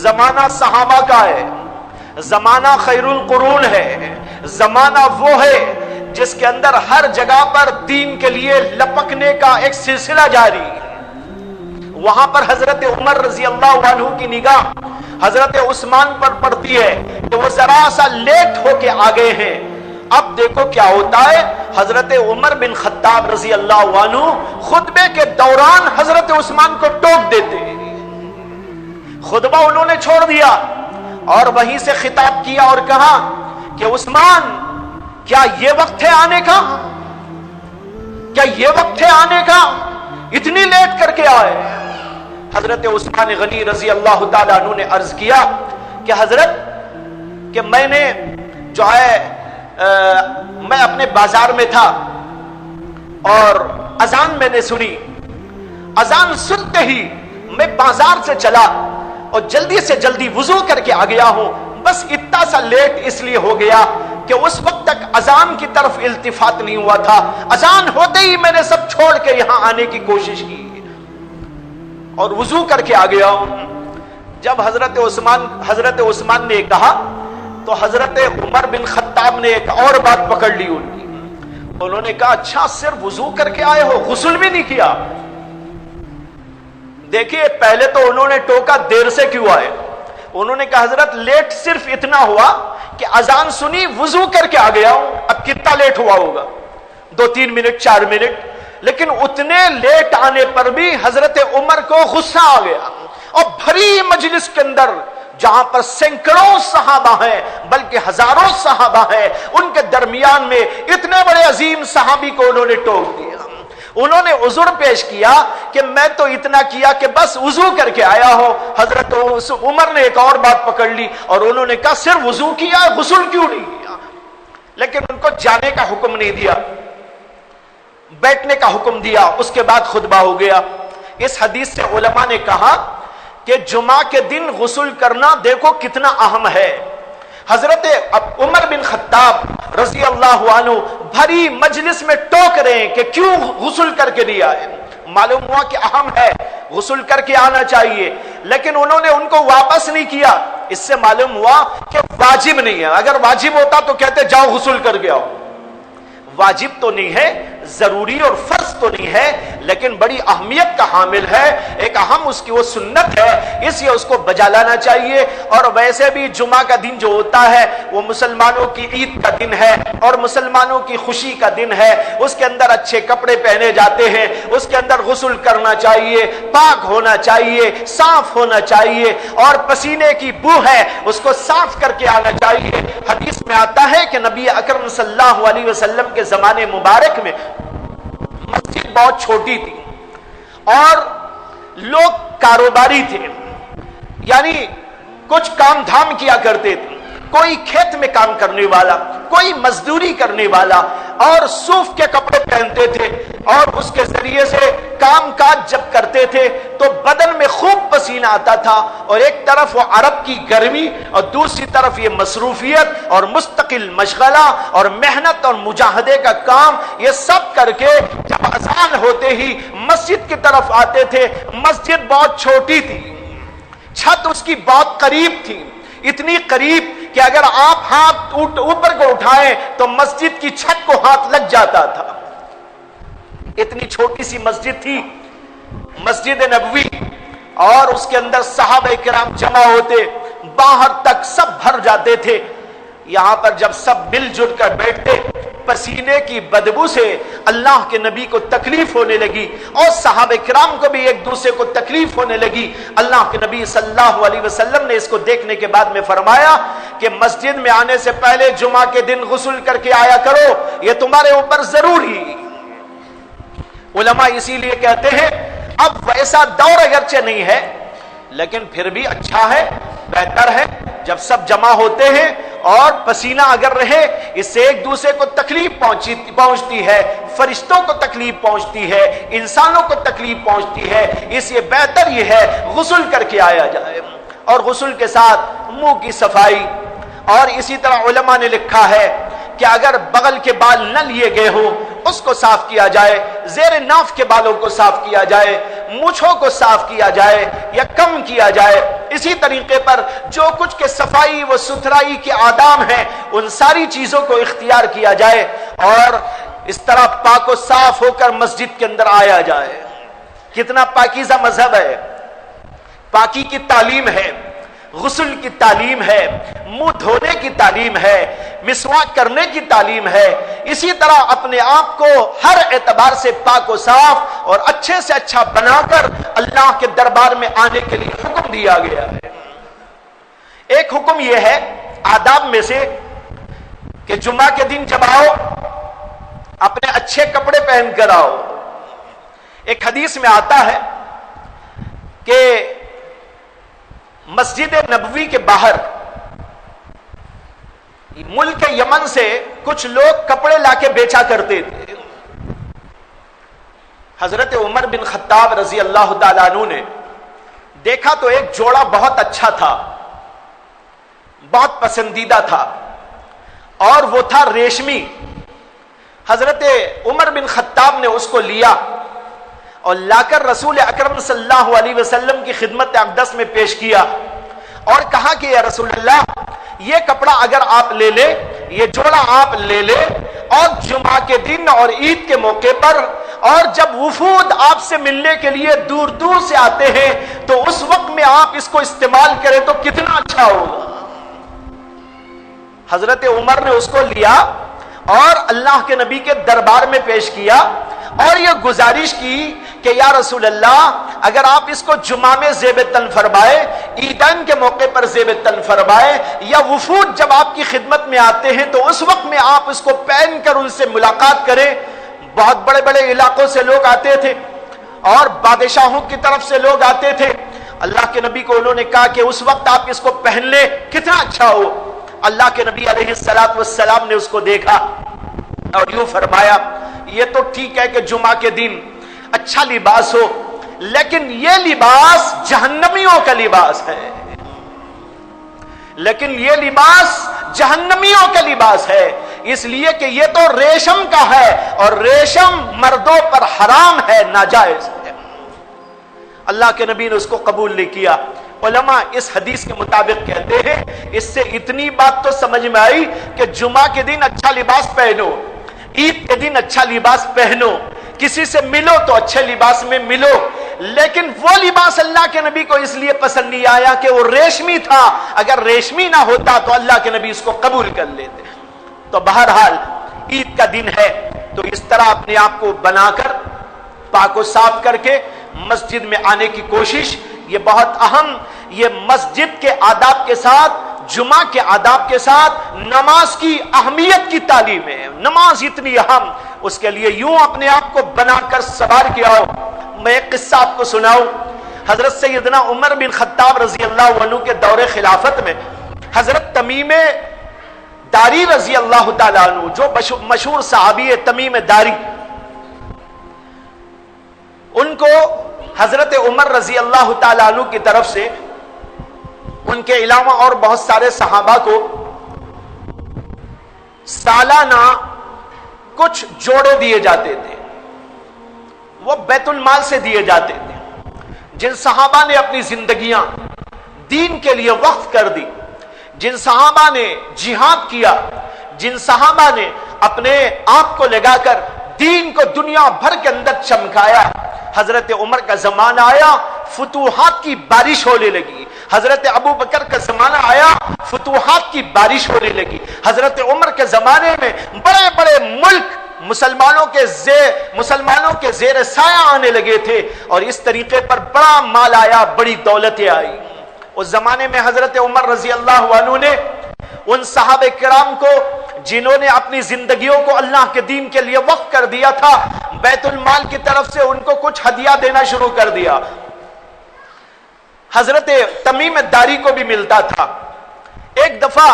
زمانہ صحابہ کا ہے، زمانہ خیر القرون ہے، زمانہ وہ ہے جس کے اندر ہر جگہ پر دین کے لیے لپکنے کا ایک سلسلہ جاری ہے۔ وہاں پر حضرت عمر رضی اللہ عنہ کی نگاہ حضرت عثمان پر پڑتی ہے کہ وہ ذرا سا لیٹ ہو کے آگے ہیں۔ اب دیکھو کیا ہوتا ہے، حضرت عمر بن خطاب رضی اللہ عنہ خطبے کے دوران حضرت عثمان کو ٹوک دیتے ہیں۔ خطبہ انہوں نے چھوڑ دیا اور وہیں سے خطاب کیا اور کہا کہ عثمان، کیا یہ وقت ہے آنے کا؟ کیا یہ وقت ہے آنے کا؟ اتنی لیٹ کر کے آئے۔ حضرت عثمان غنی رضی اللہ تعالیٰ عنہ نے عرض کیا کہ حضرت، کہ میں نے جو ہے میں اپنے بازار میں تھا اور اذان میں نے سنی، اذان سنتے ہی میں بازار سے چلا اور جلدی سے جلدی وضو کر کے آ گیا ہوں، بس اتنا سا لیٹ اس لیے ہو گیا کہ اس وقت تک اذان کی طرف التفات نہیں ہوا تھا. اذان ہوتے ہی میں نے سب چھوڑ کے یہاں آنے کی کوشش کی اور وضو کر کے آ گیا. جب حضرت عثمان نے کہا تو حضرت عمر بن خطاب نے ایک اور بات پکڑ لی ان کی. انہوں نے کہا اچھا صرف وضو کر کے آئے ہو, غسل بھی نہیں کیا؟ دیکھیے پہلے تو انہوں نے ٹوکا دیر سے کیوں آئے. انہوں نے کہا حضرت لیٹ صرف اتنا ہوا کہ اذان سنی وضو کر کے آ گیا ہوں. اب کتنا لیٹ ہوا ہوگا؟ 2-3 منٹ 4 منٹ. لیکن اتنے لیٹ آنے پر بھی حضرت عمر کو غصہ آ گیا اور بھری مجلس کے اندر جہاں پر سینکڑوں صحابہ ہیں بلکہ ہزاروں صحابہ ہیں, ان کے درمیان میں اتنے بڑے عظیم صحابی کو انہوں نے ٹوک دیا. انہوں نے عذر پیش کیا کہ میں تو اتنا کیا کہ بس وضو کر کے آیا ہوں. حضرت عمر نے ایک اور بات پکڑ لی اور انہوں نے کہا صرف وضو کیا, غسل کیوں نہیں کیا؟ لیکن ان کو جانے کا حکم نہیں دیا, بیٹھنے کا حکم دیا. اس کے بعد خطبہ ہو گیا. اس حدیث سے علماء نے کہا کہ جمعہ کے دن غسل کرنا دیکھو کتنا اہم ہے. حضرت عمر بن خطاب رضی اللہ عنہ بھری مجلس میں ٹوک رہے ہیں کہ کیوں غسل کر کے نہیں آئے. معلوم ہوا کہ اہم ہے, غسل کر کے آنا چاہیے, لیکن انہوں نے ان کو واپس نہیں کیا. اس سے معلوم ہوا کہ واجب نہیں ہے. اگر واجب ہوتا تو کہتے جاؤ غسل کر کے آؤ. واجب تو نہیں ہے, ضروری اور فرض تو نہیں ہے, لیکن بڑی اہمیت کا حامل ہے, ایک اہم اس کی وہ سنت ہے, اس لیے اس کو بجا لانا چاہیے. اور ویسے بھی جمعہ کا دن جو ہوتا ہے وہ مسلمانوں کی عید کا دن ہے اور مسلمانوں کی خوشی کا دن ہے. اس کے اندر اچھے کپڑے پہنے جاتے ہیں, اس کے اندر غسل کرنا چاہیے, پاک ہونا چاہیے, صاف ہونا چاہیے, اور پسینے کی بو ہے اس کو صاف کر کے آنا چاہیے. حدیث میں آتا ہے کہ نبی اکرم صلی اللہ علیہ وسلم کے زمانے مبارک میں مسجد بہت چھوٹی تھی اور لوگ کاروباری تھے, یعنی کچھ کام دھام کیا کرتے تھے. کوئی کھیت میں کام کرنے والا, کوئی مزدوری کرنے والا, اور صوف کے کپڑے پہنتے تھے اور اس کے ذریعے سے کام کاج جب کرتے تھے تو بدن میں خوب پسینہ آتا تھا. اور ایک طرف وہ عرب کی گرمی اور دوسری طرف یہ مصروفیت اور مستقل مشغلہ اور محنت اور مجاہدے کا کام, یہ سب کر کے جب اذان ہوتے ہی مسجد کی طرف آتے تھے. مسجد بہت چھوٹی تھی, چھت اس کی بہت قریب تھی, اتنی قریب کہ اگر آپ ہاتھ اوپر کو اٹھائیں تو مسجد کی چھت کو ہاتھ لگ جاتا تھا. اتنی چھوٹی سی مسجد تھی مسجد نبوی, اور اس کے اندر صحابہ کرام جمع ہوتے, باہر تک سب بھر جاتے تھے. یہاں پر جب سب مل جل کر بیٹھتے, پسینے کی بدبو سے اللہ کے نبی کو تکلیف ہونے لگی اور صحابہ کرام کو بھی ایک دوسرے کو تکلیف ہونے لگی. اللہ کے نبی صلی اللہ علیہ وسلم نے اس کو دیکھنے کے بعد میں فرمایا کہ مسجد میں آنے سے پہلے جمعہ کے دن غسل کر کے آیا کرو, یہ تمہارے اوپر ضروری. علماء اسی لیے کہتے ہیں اب ویسا دور اگرچہ نہیں ہے لیکن پھر بھی اچھا ہے, بہتر ہے جب سب جمع ہوتے ہیں اور پسینہ اگر رہے اس سے ایک دوسرے کو تکلیف پہنچتی ہے, فرشتوں کو تکلیف پہنچتی ہے, انسانوں کو تکلیف پہنچتی ہے. اس لیے بہتر یہ ہے غسل کر کے آیا جائے, اور غسل کے ساتھ منہ کی صفائی. اور اسی طرح علماء نے لکھا ہے کہ اگر بغل کے بال نہ لیے گئے ہوں اس کو صاف کیا جائے, زیر ناف کے بالوں کو صاف کیا جائے, مونچھوں کو صاف کیا جائے یا کم کیا جائے. اسی طریقے پر جو کچھ کے صفائی و ستھرائی کے آداب ہیں ان ساری چیزوں کو اختیار کیا جائے اور اس طرح پاک و صاف ہو کر مسجد کے اندر آیا جائے. کتنا پاکیزہ مذہب ہے, پاکی کی تعلیم ہے, غسل کی تعلیم ہے, منہ دھونے کی تعلیم ہے, مسواک کرنے کی تعلیم ہے. اسی طرح اپنے آپ کو ہر اعتبار سے پاک و صاف اور اچھے سے اچھا بنا کر اللہ کے دربار میں آنے کے لیے حکم دیا گیا ہے. ایک حکم یہ ہے آداب میں سے کہ جمعہ کے دن جب آؤ اپنے اچھے کپڑے پہن کر آؤ. ایک حدیث میں آتا ہے کہ مسجد نبوی کے باہر ملک یمن سے کچھ لوگ کپڑے لا کے بیچا کرتے تھے. حضرت عمر بن خطاب رضی اللہ تعالیٰ عنہ نے دیکھا تو ایک جوڑا بہت اچھا تھا, بہت پسندیدہ تھا, اور وہ تھا ریشمی. حضرت عمر بن خطاب نے اس کو لیا اور لا کر رسول اکرم صلی اللہ علیہ وسلم کی خدمت اقدس میں پیش کیا اور کہا کہ یا رسول اللہ، یہ کپڑا اگر آپ لے لے، یہ جوڑا آپ لے لے، اور جمعہ کے دن اور عید کے موقع پر اور جب وفود آپ سے ملنے کے لیے دور دور سے آتے ہیں تو اس وقت میں آپ اس کو استعمال کریں تو کتنا اچھا ہوگا. حضرت عمر نے اس کو لیا اور اللہ کے نبی کے دربار میں پیش کیا اور یہ گزارش کی کہ یا رسول اللہ، اگر آپ اس کو جمعہ میں زیب تن فرمائے، عیدین کے موقع پر زیب تن فرمائے، یا وفود جب آپ کی خدمت میں آتے ہیں تو اس وقت میں آپ اس کو پہن کر ان سے ملاقات کریں. بہت بڑے بڑے علاقوں سے لوگ آتے تھے اور بادشاہوں کی طرف سے لوگ آتے تھے. اللہ کے نبی کو انہوں نے کہا کہ اس وقت آپ اس کو پہن لیں، کتنا اچھا ہو. اللہ کے نبی علیہ الصلوۃ والسلام نے اس کو دیکھا اور یوں فرمایا، یہ تو ٹھیک ہے کہ جمعہ کے دن اچھا لباس ہو، لیکن یہ لباس جہنمیوں کا لباس ہے. لیکن یہ لباس جہنمیوں کا لباس ہے، اس لیے کہ یہ تو ریشم کا ہے اور ریشم مردوں پر حرام ہے، ناجائز ہے. اللہ کے نبی نے اس کو قبول نہیں کیا. علماء اس حدیث کے مطابق کہتے ہیں اس سے اتنی بات تو سمجھ میں آئی کہ جمعہ کے دن اچھا لباس پہنو، عید کے دن اچھا لباس پہنو، کسی سے ملو تو اچھے لباس میں ملو. لیکن وہ لباس اللہ کے نبی کو اس لیے پسند نہیں آیا کہ وہ ریشمی تھا. اگر ریشمی نہ ہوتا تو اللہ کے نبی اس کو قبول کر لیتے. تو بہرحال عید کا دن ہے تو اس طرح اپنے آپ کو بنا کر پاک و صاف کر کے مسجد میں آنے کی کوشش، یہ بہت اہم، یہ مسجد کے آداب کے ساتھ، جمعہ کے آداب کے ساتھ نماز کی اہمیت کی تعلیم ہے. نماز اتنی اہم، اس کے لیے یوں اپنے آپ کو بنا کر سوار کے آؤ. میں ایک قصہ آپ کو سناؤں. حضرت سیدنا عمر بن خطاب رضی اللہ عنہ کے دور خلافت میں حضرت تمیم داری رضی اللہ تعالیٰ عنہ، جو مشہور صحابی ہے تمیم داری، ان کو حضرت عمر رضی اللہ تعالیٰ عنہ کی طرف سے ان کے علاوہ اور بہت سارے صحابہ کو سالانہ کچھ جوڑے دیے جاتے تھے. وہ بیت المال سے دیے جاتے تھے. جن صحابہ نے اپنی زندگیاں دین کے لیے وقف کر دی، جن صحابہ نے جہاد کیا، جن صحابہ نے اپنے آپ کو لگا کر دین کو دنیا بھر کے اندر چمکایا، حضرت عمر کا زمانہ آیا، فتوحات کی بارش ہونے لگی. حضرت ابو بکر کا زمانہ آیا، فتوحات کی بارش ہونے لگی. حضرت عمر کے زمانے میں بڑے بڑے ملک مسلمانوں کے زیر سایہ آنے لگے تھے اور اس طریقے پر بڑا مال آیا، بڑی دولتیں آئی. اس زمانے میں حضرت عمر رضی اللہ عنہ نے ان صحابہ کرام کو جنہوں نے اپنی زندگیوں کو اللہ کے دین کے لیے وقف کر دیا تھا، بیت المال کی طرف سے ان کو کچھ ہدیہ دینا شروع کر دیا. حضرت تمیم داری کو بھی ملتا تھا. ایک دفعہ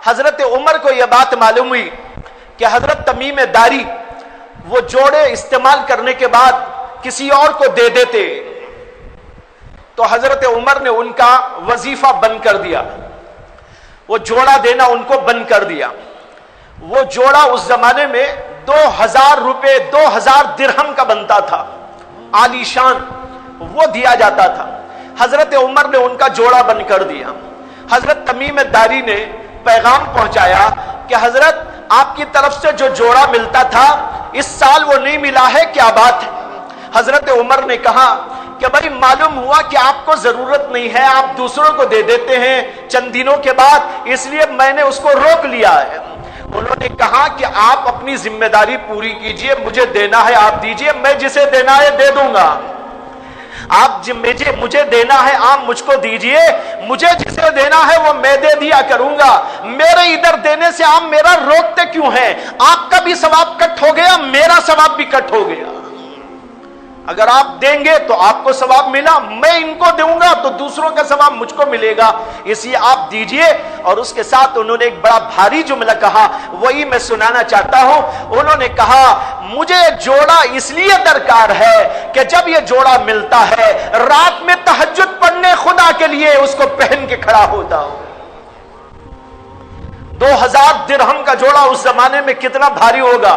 حضرت عمر کو یہ بات معلوم ہوئی کہ حضرت تمیم داری وہ جوڑے استعمال کرنے کے بعد کسی اور کو دے دیتے، تو حضرت عمر نے ان کا وظیفہ بند کر دیا، وہ جوڑا دینا ان کو بند کر دیا. وہ جوڑا اس زمانے میں 2000 روپے 2000 درہم کا بنتا تھا، عالی شان، وہ دیا جاتا تھا. حضرت عمر نے ان کا جوڑا بند کر دیا. حضرت تمیم داری نے پیغام پہنچایا کہ حضرت آپ کی طرف سے جو جوڑا ملتا تھا اس سال وہ نہیں ملا ہے، کیا بات ہے؟ حضرت عمر نے کہا کہ بھائی معلوم ہوا کہ آپ کو ضرورت نہیں ہے، آپ دوسروں کو دے دیتے ہیں چند دنوں کے بعد، اس لیے میں نے اس کو روک لیا ہے. انہوں نے کہا کہ آپ اپنی ذمہ داری پوری کیجئے، مجھے دینا ہے آپ دیجئے، میں جسے دینا ہے دے دوں گا. آپ مجھے دینا ہے آپ مجھ کو دیجئے، مجھے جسے دینا ہے وہ میں دے دیا کروں گا. میرے ادھر دینے سے آپ میرا روکتے کیوں ہیں؟ آپ کا بھی ثواب کٹ ہو گیا، میرا ثواب بھی کٹ ہو گیا. اگر آپ دیں گے تو آپ کو ثواب ملا، میں ان کو دوں گا تو دوسروں کا ثواب مجھ کو ملے گا، اس لیے آپ دیجئے. اور اس کے ساتھ انہوں نے ایک بڑا بھاری جملہ کہا، وہی میں سنانا چاہتا ہوں. انہوں نے کہا مجھے جوڑا اس لیے درکار ہے کہ جب یہ جوڑا ملتا ہے رات میں تہجد پڑھنے خدا کے لیے اس کو پہن کے کھڑا ہوتا ہوں. 2000 درہم کا جوڑا اس زمانے میں کتنا بھاری ہوگا؟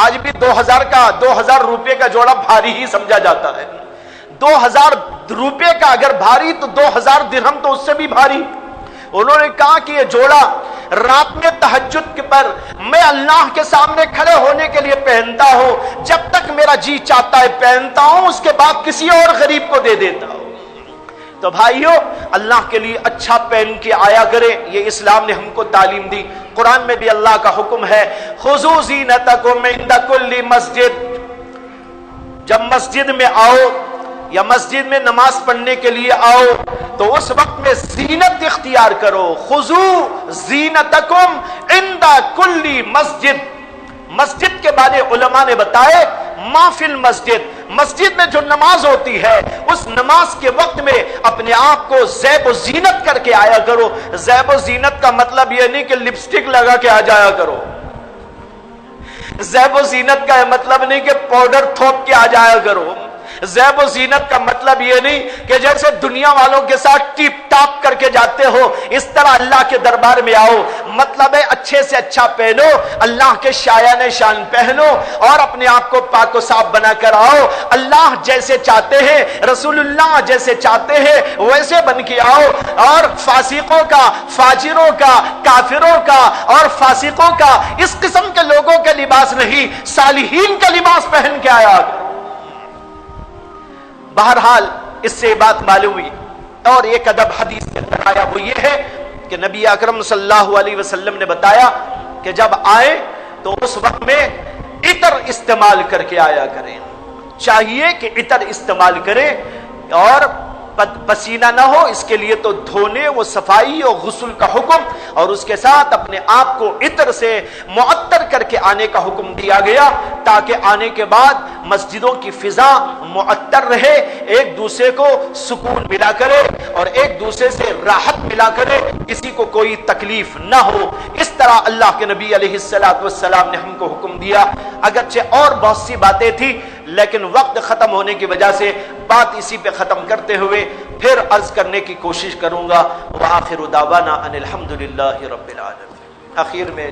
آج بھی 2000 روپے کا جوڑا بھاری ہی سمجھا جاتا ہے۔ 2000 روپے کا اگر بھاری تو 2000 درہم تو اس سے بھی بھاری۔ انہوں نے کہا کہ یہ جوڑا رات میں تہجد پر میں اللہ کے سامنے کھڑے ہونے کے لیے پہنتا ہوں، جب تک میرا جی چاہتا ہے پہنتا ہوں، اس کے بعد کسی اور غریب کو دے دیتا ہوں۔ تو بھائیو، اللہ کے لیے اچھا پہن کے آیا کرے، یہ اسلام نے ہم کو تعلیم دی۔ قرآن میں بھی اللہ کا حکم ہے، خذوا زینتکم عند کل مسجد، جب مسجد میں آؤ یا مسجد میں نماز پڑھنے کے لیے آؤ تو اس وقت میں زینت اختیار کرو۔ خذوا زینتکم عند کل مسجد۔ مسجد کے بارے علماء نے بتائے، ما فی المسجد، مسجد میں جو نماز ہوتی ہے اس نماز کے وقت میں اپنے آپ کو زیب و زینت کر کے آیا کرو۔ زیب و زینت کا مطلب یہ نہیں کہ لپسٹک لگا کے آ جایا کرو، زیب و زینت کا مطلب نہیں کہ پاؤڈر تھوپ کے آ جایا کرو، زیب و زینت کا مطلب یہ نہیں کہ جیسے دنیا والوں کے ساتھ ٹیپ ٹاپ کر کے جاتے ہو اس طرح اللہ کے دربار میں آؤ۔ مطلب ہے اچھے سے اچھا پہنو، اللہ کے شایان شان پہنو اور اپنے آپ کو پاک و صاف بنا کر آؤ۔ اللہ جیسے چاہتے ہیں، رسول اللہ جیسے چاہتے ہیں ویسے بن کے آؤ، اور فاسقوں کا، فاجروں کا، کافروں کا اور فاسقوں کا، اس قسم کے لوگوں کے لباس نہیں، صالحین کا لباس پہن کے آیا۔ بہرحال اس سے بات معلوم ہوئی، اور ایک ادب حدیث کے اندر آیا، وہ یہ ہے کہ نبی اکرم صلی اللہ علیہ وسلم نے بتایا کہ جب آئے تو اس وقت میں عطر استعمال کر کے آیا کریں۔ چاہیے کہ عطر استعمال کریں اور پسینہ نہ ہو، اس کے لیے تو دھونے و صفائی اور غسل کا حکم، اور اس کے ساتھ اپنے آپ کو عطر سے معطر کر کے آنے کا حکم دیا گیا، تاکہ آنے کے بعد مسجدوں کی فضا معطر رہے، ایک دوسرے کو سکون ملا کرے اور ایک دوسرے سے راحت ملا کرے، کسی کو کوئی تکلیف نہ ہو۔ اس طرح اللہ کے نبی علیہ السلام نے ہم کو حکم دیا۔ اگرچہ اور بہت سی باتیں تھی لیکن وقت ختم ہونے کی وجہ سے بات اسی پہ ختم کرتے ہوئے پھر عرض کرنے کی کوشش کروں گا۔ وآخر دعوانا ان الحمدللہ رب العالمین۔ آخر میں